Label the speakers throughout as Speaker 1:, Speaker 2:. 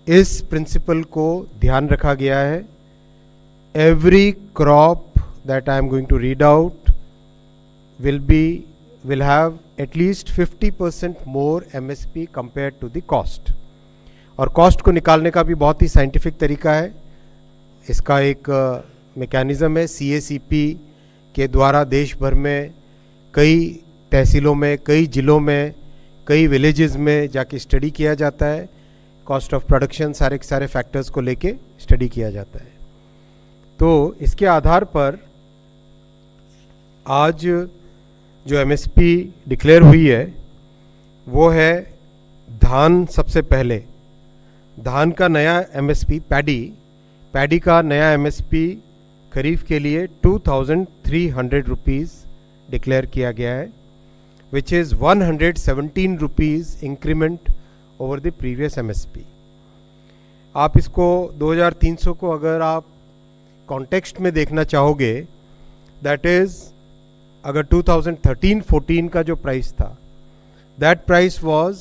Speaker 1: इस प्रिंसिपल को ध्यान रखा गया है। Every crop that I am going to read out will have at least 50% more MSP compared to the cost। और कॉस्ट को निकालने का भी बहुत ही साइंटिफिक तरीका है। इसका एक मैकेनिज़्म है, CACP के द्वारा देश भर में कई तहसीलों में, कई ज़िलों में, कई विलेजेस में जाके स्टडी किया जाता है। कॉस्ट ऑफ प्रोडक्शन सारे के सारे फैक्टर्स को लेके स्टडी किया जाता है। तो इसके आधार पर आज जो MSP डिक्लेयर हुई है वो है धान। सबसे पहले धान का नया MSP, पैडी का नया MSP खरीफ के लिए 2300 रुपीज़ डिक्लेयर किया गया है, which is 117 rupees increment over the previous MSP। आप इसको 2300 को अगर आप कॉन्टेक्स्ट में देखना चाहोगे, दैट इज़ अगर 2013-14 का जो प्राइस था, दैट प्राइस वाज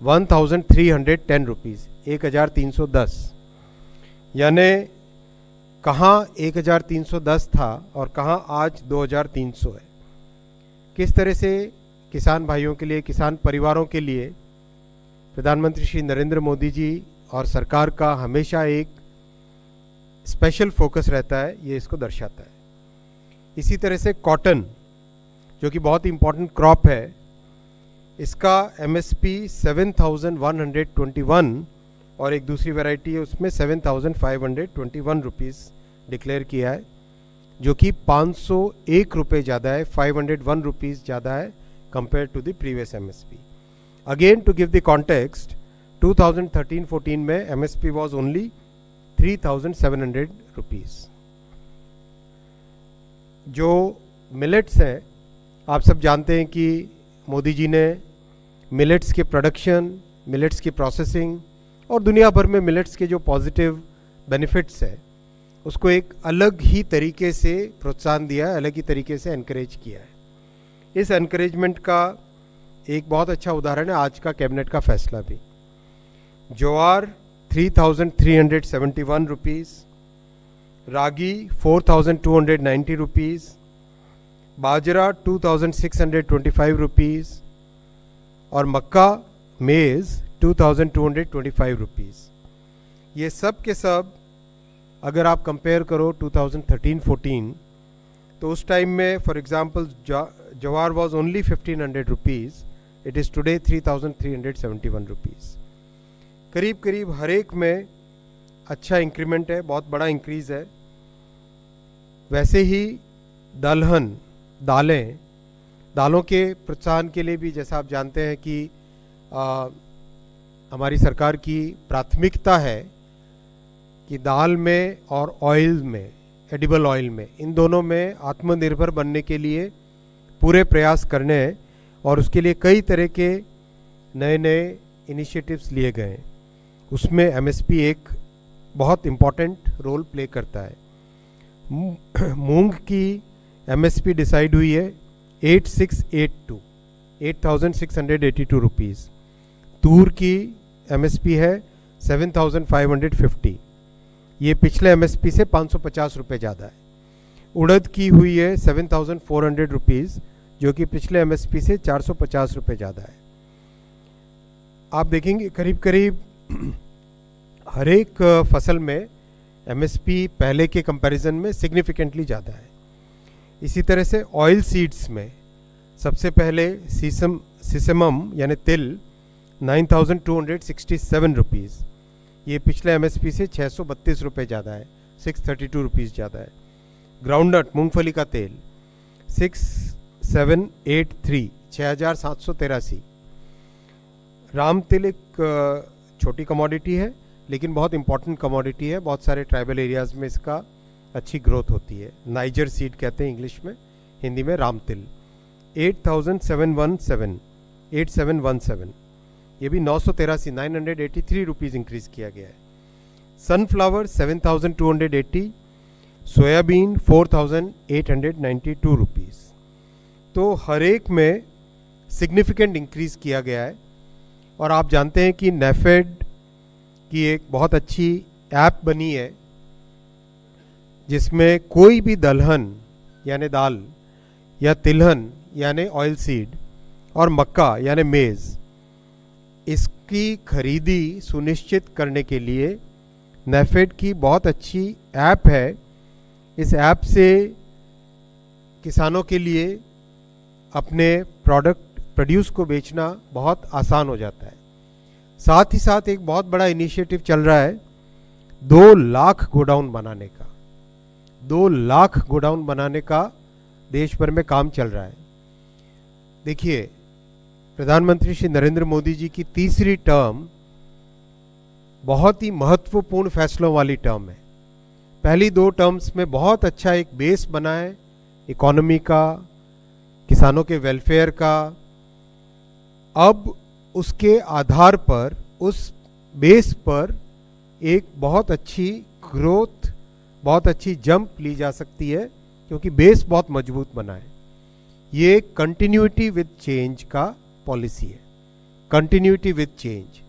Speaker 1: 1310 रुपीज़, 1310। यानी कहाँ 1310 था और कहाँ आज 2300 है। किस तरह से किसान भाइयों के लिए, किसान परिवारों के लिए प्रधानमंत्री श्री नरेंद्र मोदी जी और सरकार का हमेशा एक स्पेशल फोकस रहता है, ये इसको दर्शाता है। इसी तरह से कॉटन, जो कि बहुत इंपॉर्टेंट क्रॉप है, इसका MSP 7121 और एक दूसरी वैरायटी है उसमें 7521 रुपीज़ डिक्लेयर किया है, जो कि 501 रुपये ज़्यादा है, 501 रुपीज़ ज़्यादा है compare to the previous MSP। Again to give the context, 2013-14 में MSP वॉज ओनली 3700 रुपीज़। जो मिलेट्स हैं, आप सब जानते हैं कि मोदी जी ने मिलेट्स के प्रोडक्शन, मिलेट्स की प्रोसेसिंग और दुनिया भर में मिलेट्स के जो पॉजिटिव बेनिफिट्स है उसको एक अलग ही तरीके से प्रोत्साहन दिया है, अलग ही तरीके से एनकरेज किया है। इस एनकरेजमेंट का एक बहुत अच्छा उदाहरण है आज का कैबिनेट का फैसला भी। ज्वार 3371 रुपीज़, रागी 4290 रुपीज़, बाजरा 2625 रुपीज़ और मक्का मेज़ 2225 रुपीज़। ये सब के सब अगर आप कंपेयर करो 2013-14, तो उस टाइम में for example jowar was only 1500 rupees, it is today 3371 rupees. करीब करीब हर एक में अच्छा इंक्रीमेंट है, बहुत बड़ा इंक्रीज़ है। वैसे ही दलहन, दालों के प्रोत्साहन के लिए भी जैसा आप जानते हैं कि हमारी सरकार की प्राथमिकता है कि दाल में और ऑयल में, एडिबल ऑयल में, इन दोनों में आत्मनिर्भर बनने के लिए पूरे प्रयास करने हैं और उसके लिए कई तरह के नए नए इनिशिएटिव्स लिए गए हैं। उसमें MSP एक बहुत इम्पॉर्टेंट रोल प्ले करता है। मूंग की MSP डिसाइड हुई है 8682 रुपीज़। तूर की MSP है 7550, ये पिछले MSP से 550 रुपये ज़्यादा है। उड़द की हुई है 7400 रुपीज़, जो कि पिछले MSP से 450 रुपये ज़्यादा है। आप देखेंगे करीब करीब हर एक फसल में MSP पहले के कंपैरिजन में सिग्निफिकेंटली ज़्यादा है। इसी तरह से ऑयल सीड्स में सबसे पहले सीसमम यानी तिल 9267 रुपीज़, ये पिछले MSP से 632 रुपये ज़्यादा है, 632 रुपीज़ ज़्यादा है। ग्राउंडनट मूंगफली का तेल 6783, 6783। राम तिल एक छोटी कमोडिटी है लेकिन बहुत इंपॉर्टेंट कमोडिटी है। बहुत सारे ट्राइबल एरियाज़ में इसका अच्छी ग्रोथ होती है। नाइजर सीड कहते हैं इंग्लिश में, हिंदी में राम तिल 8717, ये भी 983 रुपीज़ इंक्रीज़ किया गया है। Sunflower 7280, soybean 4892 rupees. तो हर एक में सिग्निफिकेंट इंक्रीज़ किया गया है। और आप जानते हैं कि नेफेड की एक बहुत अच्छी ऐप बनी है जिसमें कोई भी दलहन यानी दाल या तिलहन यानी ऑयल सीड और मक्का यानी मेज़, इसकी खरीदी सुनिश्चित करने के लिए नेफेड की बहुत अच्छी ऐप है। इस ऐप से किसानों के लिए अपने प्रोड्यूस को बेचना बहुत आसान हो जाता है। साथ ही साथ एक बहुत बड़ा इनिशिएटिव चल रहा है 2 लाख गोडाउन बनाने का। 2 लाख गोडाउन बनाने का देश भर में काम चल रहा है। देखिए, प्रधानमंत्री श्री नरेंद्र मोदी जी की तीसरी टर्म बहुत ही महत्वपूर्ण फैसलों वाली टर्म है। पहली 2 टर्म्स में बहुत अच्छा एक बेस बना है इकोनॉमी का, किसानों के वेलफेयर का। अब उसके आधार पर, उस बेस पर एक बहुत अच्छी ग्रोथ, बहुत अच्छी जंप ली जा सकती है क्योंकि बेस बहुत मजबूत बना है। ये कंटिन्यूटी विद चेंज का पॉलिसी है। कंटिन्यूटी विद चेंज,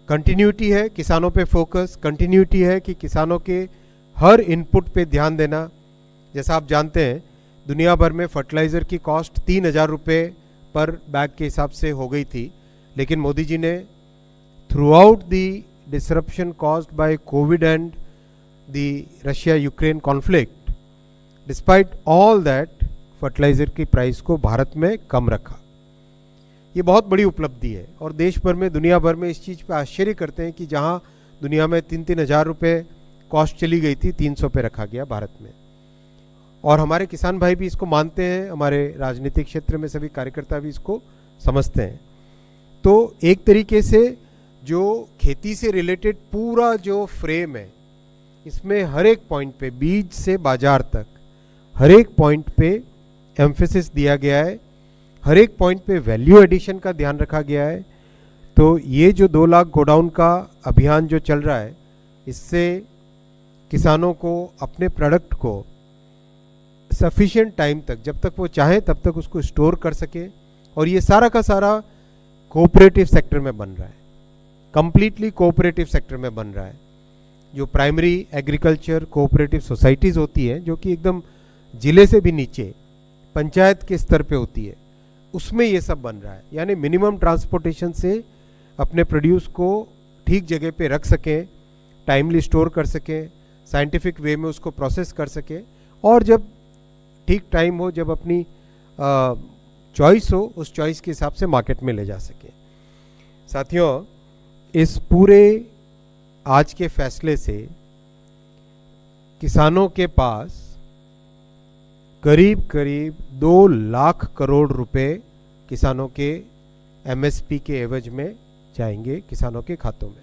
Speaker 1: कंटिन्यूटी है किसानों पे फोकस, कंटिन्यूटी है कि किसानों के हर इनपुट पे ध्यान देना। जैसा आप जानते हैं दुनिया भर में फर्टिलाइज़र की कॉस्ट 3,000 रुपये पर बैग के हिसाब से हो गई थी, लेकिन मोदी जी ने through out the disruption caused by Covid and the Russia Ukraine conflict, despite all that fertiliser की प्राइस को भारत में कम रखा। ये बहुत बड़ी उपलब्धि है और देश भर में, दुनिया भर में इस चीज़ पे आश्चर्य करते हैं कि जहाँ दुनिया में 3-3 हज़ार रुपये कॉस्ट चली गई थी, 300 पे रखा गया भारत में। और हमारे किसान भाई भी इसको मानते हैं, हमारे राजनीतिक क्षेत्र में सभी कार्यकर्ता भी इसको समझते हैं। तो एक तरीके से जो खेती से रिलेटेड पूरा जो फ्रेम है, इसमें हर एक पॉइंट पे, बीज से बाजार तक, हर एक पॉइंट पे एम्फेसिस दिया गया है, हर एक पॉइंट पे वैल्यू एडिशन का ध्यान रखा गया है। तो ये जो 2 लाख गोडाउन का अभियान जो चल रहा है, इससे किसानों को अपने प्रोडक्ट को सफिशिएंट टाइम तक, जब तक वो चाहे तब तक उसको स्टोर कर सके। और ये सारा का सारा कोऑपरेटिव सेक्टर में बन रहा है, कंप्लीटली कोऑपरेटिव सेक्टर में बन रहा है। जो प्राइमरी एग्रीकल्चर कोऑपरेटिव सोसाइटीज़ होती है, जो कि एकदम जिले से भी नीचे पंचायत के स्तर पे होती है, उसमें ये सब बन रहा है। यानी मिनिमम ट्रांसपोर्टेशन से अपने प्रोड्यूस को ठीक जगह पे रख सकें, टाइमली स्टोर कर सकें, साइंटिफिक वे में उसको प्रोसेस कर सकें, और जब ठीक टाइम हो, जब अपनी चॉइस हो, उस चॉइस के हिसाब से मार्केट में ले जा सकें। साथियों, इस पूरे आज के फैसले से किसानों के पास करीब करीब 2 लाख करोड़ रुपए किसानों के एमएसपी के एवज में जाएंगे किसानों के खातों में।